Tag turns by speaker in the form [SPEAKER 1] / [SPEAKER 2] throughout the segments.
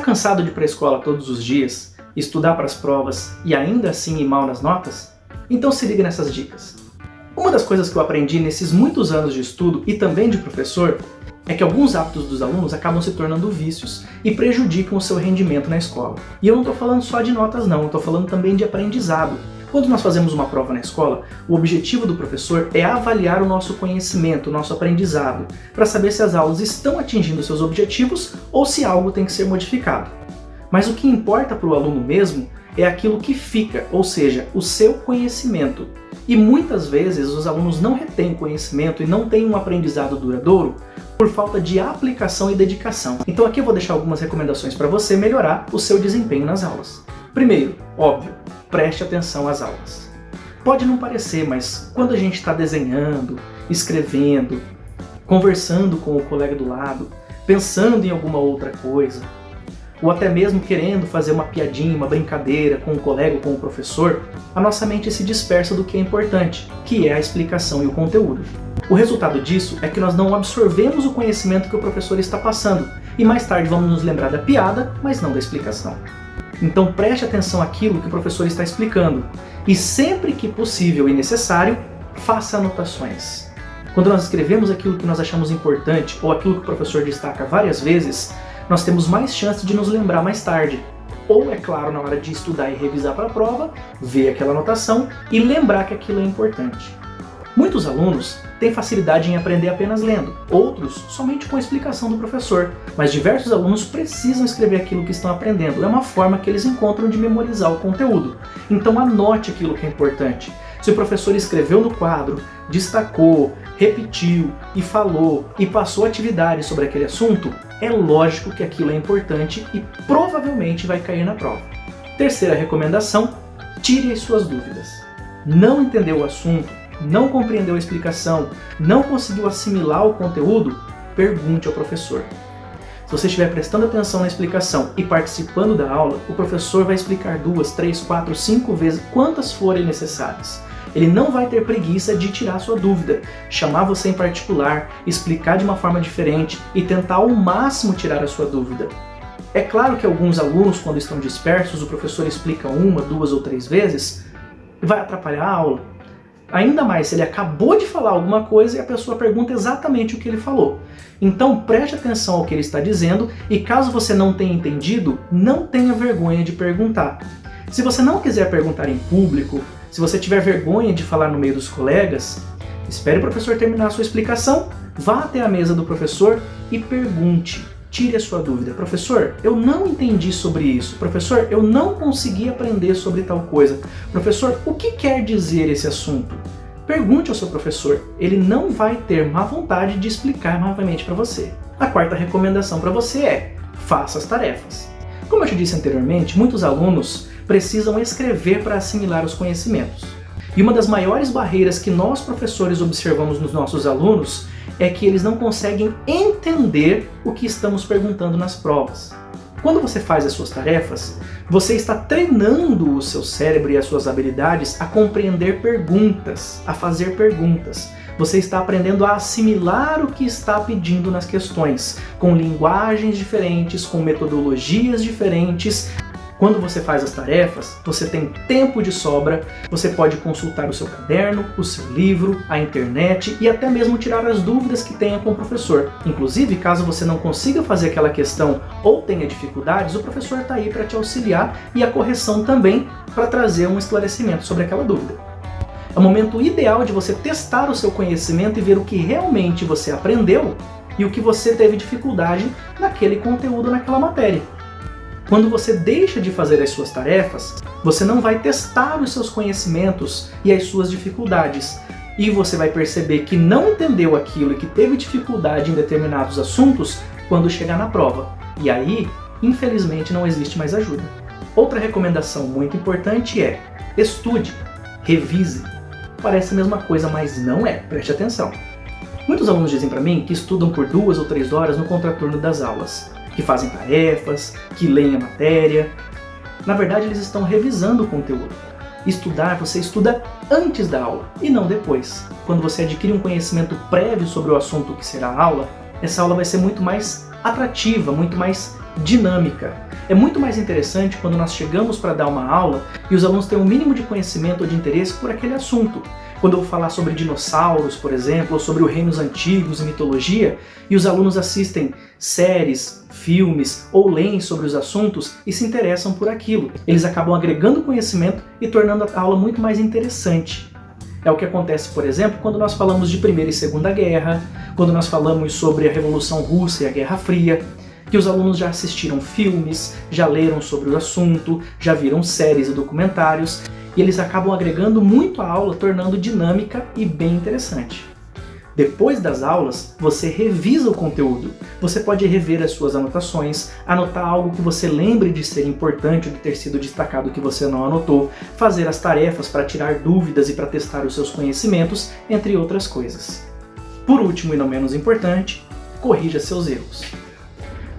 [SPEAKER 1] cansado de ir para a escola todos os dias, estudar para as provas e ainda assim ir mal nas notas? Então se liga nessas dicas. Uma das coisas que eu aprendi nesses muitos anos de estudo e também de professor é que alguns hábitos dos alunos acabam se tornando vícios e prejudicam o seu rendimento na escola. E eu não estou falando só de notas não, eu estou falando também de aprendizado. Quando nós fazemos uma prova na escola, o objetivo do professor é avaliar o nosso conhecimento, o nosso aprendizado, para saber se as aulas estão atingindo seus objetivos ou se algo tem que ser modificado. Mas o que importa para o aluno mesmo é aquilo que fica, ou seja, o seu conhecimento. E muitas vezes os alunos não retêm conhecimento e não têm um aprendizado duradouro por falta de aplicação e dedicação. Então aqui eu vou deixar algumas recomendações para você melhorar o seu desempenho nas aulas. Primeiro, óbvio, preste atenção às aulas. Pode não parecer, mas quando a gente está desenhando, escrevendo, conversando com o colega do lado, pensando em alguma outra coisa, ou até mesmo querendo fazer uma piadinha, uma brincadeira com o colega ou com o professor, a nossa mente se dispersa do que é importante, que é a explicação e o conteúdo. O resultado disso é que nós não absorvemos o conhecimento que o professor está passando, e mais tarde vamos nos lembrar da piada, mas não da explicação. Então preste atenção àquilo que o professor está explicando, e sempre que possível e necessário, faça anotações. Quando nós escrevemos aquilo que nós achamos importante, ou aquilo que o professor destaca várias vezes, nós temos mais chance de nos lembrar mais tarde. Ou, é claro, na hora de estudar e revisar para a prova, ver aquela anotação e lembrar que aquilo é importante. Muitos alunos têm facilidade em aprender apenas lendo, outros somente com a explicação do professor, mas diversos alunos precisam escrever aquilo que estão aprendendo. É uma forma que eles encontram de memorizar o conteúdo. Então anote aquilo que é importante. Se o professor escreveu no quadro, destacou, repetiu e falou e passou atividades sobre aquele assunto, é lógico que aquilo é importante e provavelmente vai cair na prova. Terceira recomendação, tire as suas dúvidas. Não entendeu o assunto, não compreendeu a explicação, não conseguiu assimilar o conteúdo, pergunte ao professor. Se você estiver prestando atenção na explicação e participando da aula, o professor vai explicar 2, 3, 4, 5 vezes, quantas forem necessárias. Ele não vai ter preguiça de tirar sua dúvida, chamar você em particular, explicar de uma forma diferente e tentar ao máximo tirar a sua dúvida. É claro que alguns alunos, quando estão dispersos, o professor explica 1, 2 ou 3 vezes, vai atrapalhar a aula. Ainda mais se ele acabou de falar alguma coisa e a pessoa pergunta exatamente o que ele falou. Então preste atenção ao que ele está dizendo e caso você não tenha entendido, não tenha vergonha de perguntar. Se você não quiser perguntar em público, se você tiver vergonha de falar no meio dos colegas, espere o professor terminar a sua explicação, vá até a mesa do professor e pergunte, tire a sua dúvida. Professor, eu não entendi sobre isso. Professor, eu não consegui aprender sobre tal coisa. Professor, o que quer dizer esse assunto? Pergunte ao seu professor, ele não vai ter má vontade de explicar novamente para você. A quarta recomendação para você é, faça as tarefas. Como eu te disse anteriormente, muitos alunos precisam escrever para assimilar os conhecimentos. E uma das maiores barreiras que nós professores observamos nos nossos alunos é que eles não conseguem entender o que estamos perguntando nas provas. Quando você faz as suas tarefas, você está treinando o seu cérebro e as suas habilidades a compreender perguntas, a fazer perguntas. Você está aprendendo a assimilar o que está pedindo nas questões, com linguagens diferentes, com metodologias diferentes. Quando você faz as tarefas, você tem tempo de sobra, você pode consultar o seu caderno, o seu livro, a internet e até mesmo tirar as dúvidas que tenha com o professor. Inclusive, caso você não consiga fazer aquela questão ou tenha dificuldades, o professor está aí para te auxiliar e a correção também para trazer um esclarecimento sobre aquela dúvida. É o momento ideal de você testar o seu conhecimento e ver o que realmente você aprendeu e o que você teve dificuldade naquele conteúdo, naquela matéria. Quando você deixa de fazer as suas tarefas, você não vai testar os seus conhecimentos e as suas dificuldades. E você vai perceber que não entendeu aquilo e que teve dificuldade em determinados assuntos quando chegar na prova. E aí, infelizmente, não existe mais ajuda. Outra recomendação muito importante é, estude, revise. Parece a mesma coisa, mas não é. Preste atenção. Muitos alunos dizem para mim que estudam por 2 ou 3 horas no contraturno das aulas, que fazem tarefas, que leem a matéria. Na verdade, eles estão revisando o conteúdo. Estudar, você estuda antes da aula e não depois. Quando você adquire um conhecimento prévio sobre o assunto que será a aula, essa aula vai ser muito mais atrativa, muito mais dinâmica. É muito mais interessante quando nós chegamos para dar uma aula e os alunos têm um mínimo de conhecimento ou de interesse por aquele assunto. Quando eu vou falar sobre dinossauros, por exemplo, ou sobre os reinos antigos e mitologia, e os alunos assistem séries, filmes ou leem sobre os assuntos e se interessam por aquilo. Eles acabam agregando conhecimento e tornando a aula muito mais interessante. É o que acontece, por exemplo, quando nós falamos de Primeira e Segunda Guerra, quando nós falamos sobre a Revolução Russa e a Guerra Fria, que os alunos já assistiram filmes, já leram sobre o assunto, já viram séries e documentários, e eles acabam agregando muito à aula, tornando dinâmica e bem interessante. Depois das aulas, você revisa o conteúdo. Você pode rever as suas anotações, anotar algo que você lembre de ser importante ou de ter sido destacado que você não anotou, fazer as tarefas para tirar dúvidas e para testar os seus conhecimentos, entre outras coisas. Por último e não menos importante, corrija seus erros.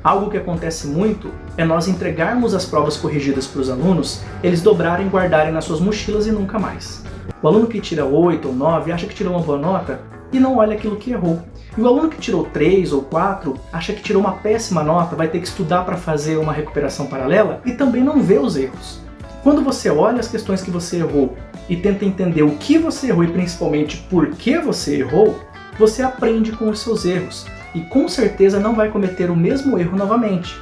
[SPEAKER 1] Algo que acontece muito é nós entregarmos as provas corrigidas para os alunos, eles dobrarem e guardarem nas suas mochilas e nunca mais. O aluno que tira 8 ou 9 acha que tirou uma boa nota e não olha aquilo que errou. E o aluno que tirou 3 ou 4 acha que tirou uma péssima nota, vai ter que estudar para fazer uma recuperação paralela e também não vê os erros. Quando você olha as questões que você errou e tenta entender o que você errou e principalmente por que você errou, você aprende com os seus erros e com certeza não vai cometer o mesmo erro novamente.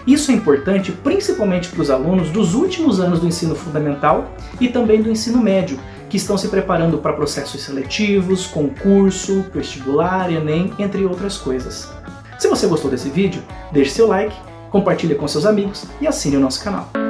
[SPEAKER 1] Isso é importante principalmente para os alunos dos últimos anos do ensino fundamental e também do ensino médio, que estão se preparando para processos seletivos, concurso, vestibular, Enem, entre outras coisas. Se você gostou desse vídeo, deixe seu like, compartilhe com seus amigos e assine o nosso canal.